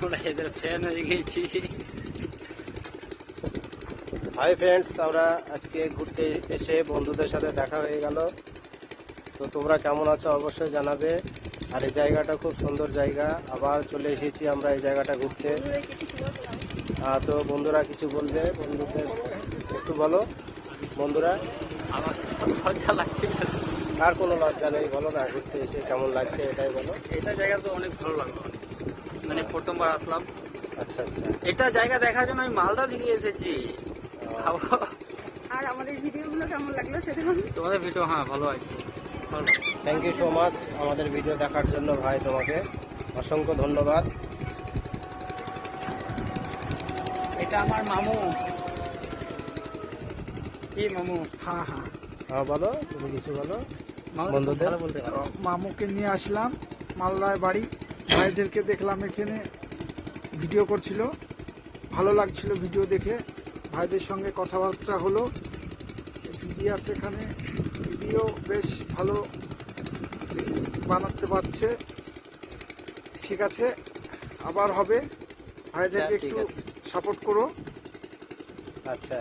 আমরা এদের ফ্যান হয়ে গেছি। হাই ফ্রেন্ডস, আমরা আজকে ঘুরতে এসে বন্ধুদের সাথে দেখা হয়ে গেল। তো তোমরা কেমন আছো অবশ্যই জানাবে। আর এই জায়গাটা খুব সুন্দর জায়গা, আবার চলে এসেছি আমরা এই জায়গাটা ঘুরতে। তো বন্ধুরা কিছু বলবে, বন্ধুদের একটু বলো। বন্ধুরা, আমার লজ্জা লাগছে। আর কোনো লজ্জা নেই, বলো না ঘুরতে এসে কেমন লাগছে এটাই বলো। এটা জায়গা তো অনেক ভালো লাগলো, মানে প্রথমবার আসলাম। আচ্ছা আচ্ছা, এটা জায়গা দেখার জন্য আমি মালদা থেকে এসেছি। আর আমাদের ভিডিওগুলো কেমন লাগলো সেটা তোমাদের ভিডিও হ্যাঁ ভালো আছে। থ্যাংক ইউ সো মাচ আমাদের ভিডিও দেখার জন্য ভাই, তোমাকে অসংখ্য ধন্যবাদ। এটা আমার মামু। কি মামু? হ্যাঁ হ্যাঁ, হ্যাঁ বলো, তুমি কিছু বলো মামু বন্ধুদের। ভালো বলতে পারো। মামুকে নিয়ে আসলাম মালদায় বাড়ি। ভাইদেরকে দেখলাম এখানে ভিডিও করছিল, ভালো লাগছিল ভিডিও দেখে। ভাইদের সঙ্গে কথাবার্তা হলো। দিদি আছে এখানে, দিদিও বেশ ভালো রিলস বানাতে পারছে। ঠিক আছে, আবার হবে। ভাইদেরকে আচ্ছা, ঠিক একটু আছে। সাপোর্ট করো। আচ্ছা।